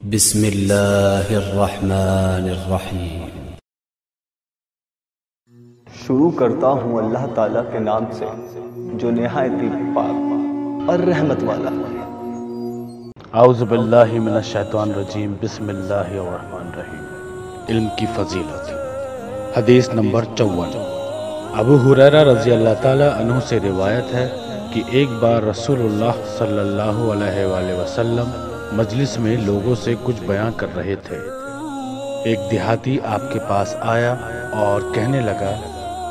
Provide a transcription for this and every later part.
بسم اللہ الرحمن الرحیم۔ شروع کرتا ہوں اللہ تعالیٰ کے نام سے جو نہایت ہی پاک اور رحمت والا ہے۔ اعوذ باللہ من الشیطان الرجیم، بسم اللہ الرحمن الرحیم۔ علم کی فضیلت، حدیث نمبر 54۔ ابو ہریرہ رضی اللہ تعالی عنہ سے روایت ہے کہ ایک بار رسول اللہ صلی اللہ علیہ وآلہ وسلم مجلس میں لوگوں سے کچھ بیان کر رہے تھے۔ ایک دیہاتی آپ کے پاس آیا اور کہنے لگا،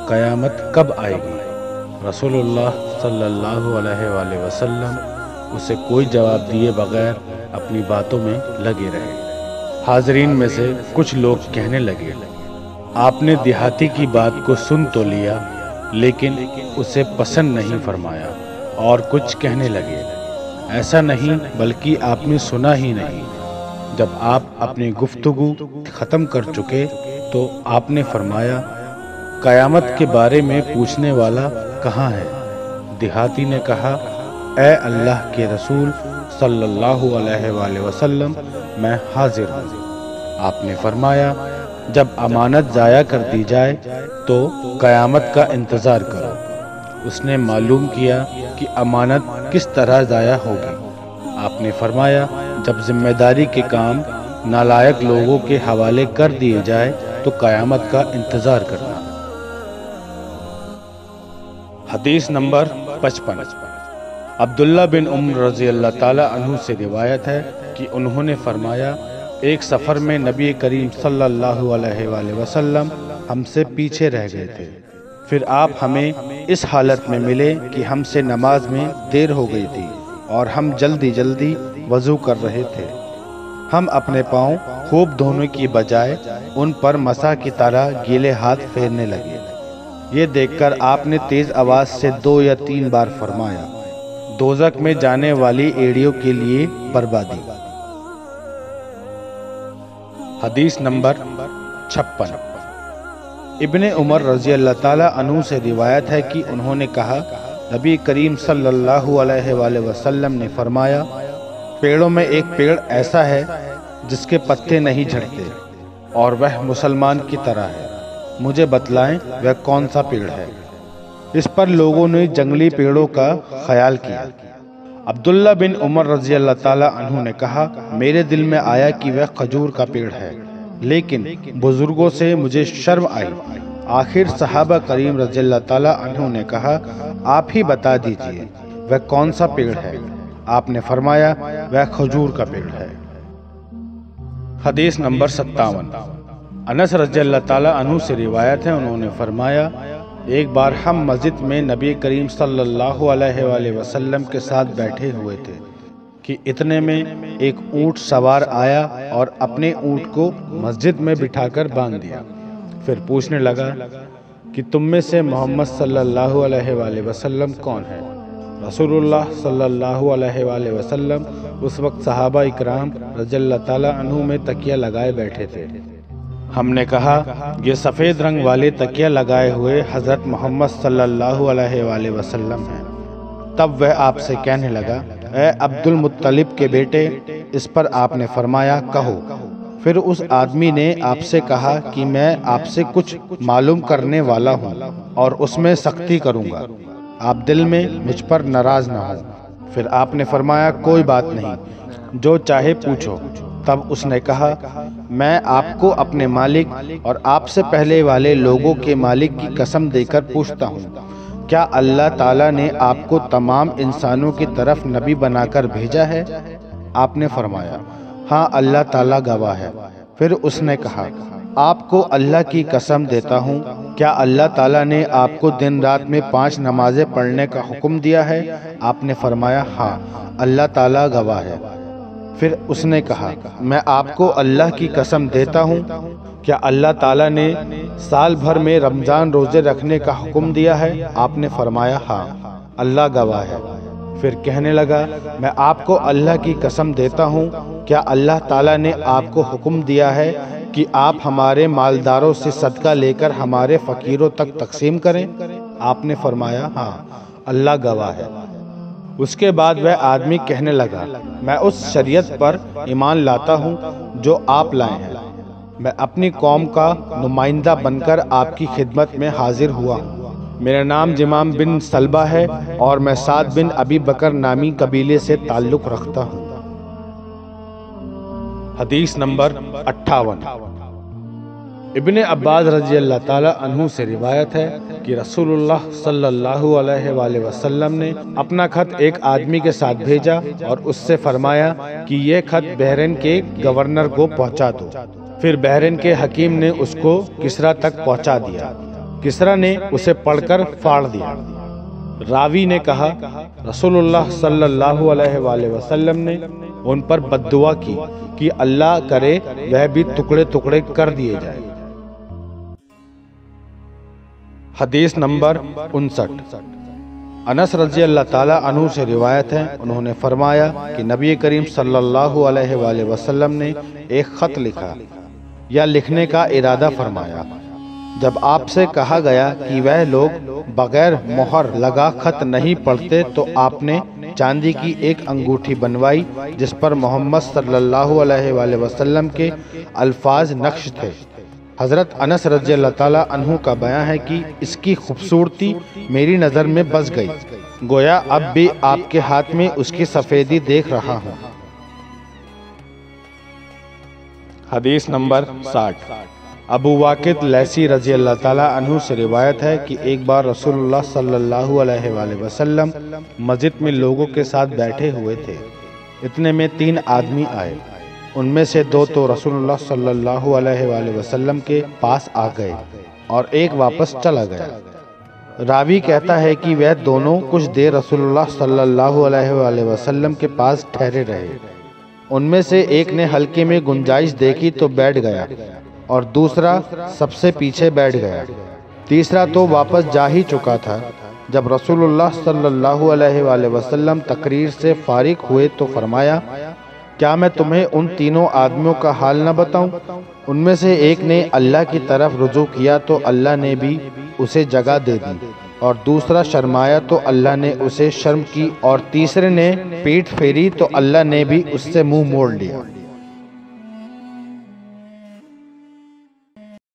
قیامت کب آئے گی؟ رسول اللہ صلی اللہ علیہ وآلہ وسلم اسے کوئی جواب دیے بغیر اپنی باتوں میں لگے رہے۔ حاضرین میں سے کچھ لوگ کہنے لگے، آپ نے دیہاتی کی بات کو سن تو لیا لیکن اسے پسند نہیں فرمایا، اور کچھ کہنے لگے، ایسا نہیں بلکہ آپ نے سنا ہی نہیں۔ جب آپ اپنی گفتگو ختم کر چکے تو آپ نے فرمایا، قیامت کے بارے میں پوچھنے والا کہاں ہے؟ دیہاتی نے کہا، اے اللہ کے رسول صلی اللہ علیہ وآلہ وسلم، میں حاضر ہوں۔ آپ نے فرمایا، جب امانت ضائع کر دی جائے تو قیامت کا انتظار کرو۔ اس نے معلوم کیا کہ امانت کس طرح ضائع ہوگی۔ آپ نے فرمایا، جب ذمہ داری کے کام نالائق لوگوں کے حوالے کر دیے جائے تو قیامت کا انتظار کرنا۔ حدیث نمبر 55۔ عبداللہ بن عمر رضی اللہ تعالی عنہ سے روایت ہے کہ انہوں نے فرمایا، ایک سفر میں نبی کریم صلی اللہ علیہ وآلہ وسلم ہم سے پیچھے رہ گئے تھے۔ پھر آپ ہمیں اس حالت میں ملے کہ ہم سے نماز میں دیر ہو گئی تھی اور ہم جلدی وضو کر رہے تھے۔ ہم اپنے پاؤں خوب دھونے کی بجائے ان پر مسح کی طرح گیلے ہاتھ پھیرنے لگے۔ یہ دیکھ کر آپ نے تیز آواز سے 2 یا 3 بار فرمایا، دوزخ میں جانے والی ایڑیوں کے لیے بربادی۔ حدیث نمبر 56۔ ابن عمر رضی اللہ تعالی عنہ سے روایت ہے کہ انہوں نے کہا، نبی کریم صلی اللہ علیہ وآلہ وسلم نے فرمایا، پیڑوں میں ایک پیڑ ایسا ہے جس کے پتے نہیں جھڑتے اور وہ مسلمان کی طرح ہے، مجھے بتلائیں وہ کون سا پیڑ ہے؟ اس پر لوگوں نے جنگلی پیڑوں کا خیال کیا۔ عبداللہ بن عمر رضی اللہ تعالی عنہ نے کہا، میرے دل میں آیا کہ وہ کھجور کا پیڑ ہے، لیکن بزرگوں سے مجھے شرم آئی۔ آخر صحابہ کریم رضی اللہ تعالی عنہ نے کہا، آپ ہی بتا دیجئے وہ کون سا پیڑ ہے؟ آپ نے فرمایا، وہ کھجور کا پیڑ ہے۔ حدیث نمبر 57۔ انس رضی اللہ تعالی عنہ سے روایت ہے، انہوں نے فرمایا، ایک بار ہم مسجد میں نبی کریم صلی اللہ علیہ وآلہ وسلم کے ساتھ بیٹھے ہوئے تھے کہ اتنے میں ایک اونٹ سوار آیا اور اپنے اونٹ کو مسجد میں بٹھا کر باندھ دیا۔ پھر پوچھنے لگا کہ تم میں سے محمد صلی اللہ علیہ وآلہ وسلم کون ہے؟ رسول اللہ صلی اللہ علیہ وآلہ وسلم اس وقت صحابہ اکرام رضی اللہ تعالی عنہ میں تکیہ لگائے بیٹھے تھے۔ ہم نے کہا، یہ سفید رنگ والے تکیہ لگائے ہوئے حضرت محمد صلی اللہ علیہ وآلہ وسلم ہیں۔ تب وہ آپ سے کہنے لگا، اے عبد المطلب کے بیٹے، اس پر آپ نے فرمایا، کہو۔ پھر اس آدمی نے آپ سے کہا کہ میں آپ سے کچھ معلوم کرنے والا ہوں اور اس میں سختی کروں گا، آپ دل میں مجھ پر ناراض نہ ہوں۔ پھر آپ نے فرمایا، کوئی بات نہیں، جو چاہے پوچھو۔ تب اس نے کہا، میں آپ کو اپنے مالک اور آپ سے پہلے والے لوگوں کے مالک کی قسم دے کر پوچھتا ہوں، کیا اللہ تعالیٰ نے آپ کو تمام انسانوں کی طرف نبی بنا کر بھیجا ہے؟ آپ نے فرمایا، ہاں اللہ تعالیٰ گواہ ہے۔ پھر اس نے کہا، آپ کو اللہ کی قسم دیتا ہوں، کیا اللہ تعالیٰ نے آپ کو دن رات میں 5 نمازیں پڑھنے کا حکم دیا ہے؟ آپ نے فرمایا، ہاں اللہ تعالیٰ گواہ ہے۔ پھر اس نے کہا، میں آپ کو اللہ کی قسم دیتا ہوں، کیا اللہ تعالیٰ نے سال بھر میں رمضان روزے رکھنے کا حکم دیا ہے؟ آپ نے فرمایا، ہاں اللہ گواہ ہے۔ پھر کہنے لگا، میں آپ کو اللہ کی قسم دیتا ہوں، کیا اللہ تعالیٰ نے آپ کو حکم دیا ہے کہ آپ ہمارے مالداروں سے صدقہ لے کر ہمارے فقیروں تک تقسیم کریں؟ آپ نے فرمایا، ہاں اللہ گواہ ہے۔ اس کے بعد وہ آدمی کہنے لگا میں اس شریعت پر ایمان لاتا ہوں جو آپ لائے ہیں، میں اپنی قوم کا نمائندہ بن کر آپ کی خدمت میں حاضر ہوا ہوں۔ میرا نام جمام بن سلبہ ہے اور میں سعد بن ابی بکر نامی قبیلے سے تعلق رکھتا ہوں۔ حدیث نمبر 58۔ ابن عباس رضی اللہ تعالیٰ عنہ سے روایت ہے کہ رسول اللہ صلی اللہ علیہ وآلہ وسلم نے اپنا خط ایک آدمی کے ساتھ بھیجا اور اس سے فرمایا کہ یہ خط بحرین کے گورنر کو پہنچا دو۔ پھر بحرین کے حکیم نے اس کو کسریٰ تک پہنچا دیا۔ کسریٰ نے اسے پڑھ کر پھاڑ دیا۔ راوی نے کہا رسول اللہ صلی اللہ علیہ وآلہ وسلم نے ان پر بد دعا کی کہ اللہ کرے وہ بھی ٹکڑے ٹکڑے کر دیے جائے۔ حدیث نمبر 59۔ انس رضی اللہ تعالیٰ عنہ سے روایت ہے، انہوں نے فرمایا کہ نبی کریم صلی اللہ علیہ وآلہ وسلم نے ایک خط لکھا یا لکھنے کا ارادہ فرمایا۔ جب آپ سے کہا گیا کہ وہ لوگ بغیر مہر لگا خط نہیں پڑھتے تو آپ نے چاندی کی ایک انگوٹھی بنوائی جس پر محمد صلی اللہ علیہ وآلہ وسلم کے الفاظ نقش تھے۔ حضرت انس رضی اللہ تعالیٰ عنہ کا بیان ہے کہ اس کی خوبصورتی میری نظر میں بس گئی، گویا اب بھی آپ کے ہاتھ میں اس کی سفیدی دیکھ رہا ہوں۔ حدیث نمبر 60۔ ابو واقد لیثی رضی اللہ تعالیٰ عنہ سے روایت ہے کہ ایک بار رسول اللہ صلی اللہ علیہ وآلہ وسلم مسجد میں لوگوں کے ساتھ بیٹھے ہوئے تھے۔ اتنے میں 3 آدمی آئے، ان میں سے 2 تو رسول اللہ صلی اللہ علیہ وآلہ وسلم کے پاس آ گئے اور ایک واپس چلا گیا۔ راوی کہتا ہے کہ وہ دونوں کچھ دیر رسول اللہ صلی اللہ علیہ وآلہ وسلم کے پاس ٹھہرے رہے۔ ان میں سے ایک نے ہلکے میں گنجائش دیکھی تو بیٹھ گیا اور دوسرا سب سے پیچھے بیٹھ گیا، تیسرا تو واپس جا ہی چکا تھا۔ جب رسول اللہ صلی اللہ علیہ وآلہ وسلم تقریر سے فارغ ہوئے تو فرمایا کیا میں تمہیں ان تینوں آدمیوں کا حال نہ بتاؤں؟ ان میں سے ایک نے اللہ کی طرف رجوع کیا تو اللہ نے بھی اسے جگہ دے دی، اور دوسرا شرمایا تو اللہ نے اسے شرم کی، اور تیسرے نے پیٹھ پھیری تو اللہ نے بھی اس سے منہ موڑ لیا۔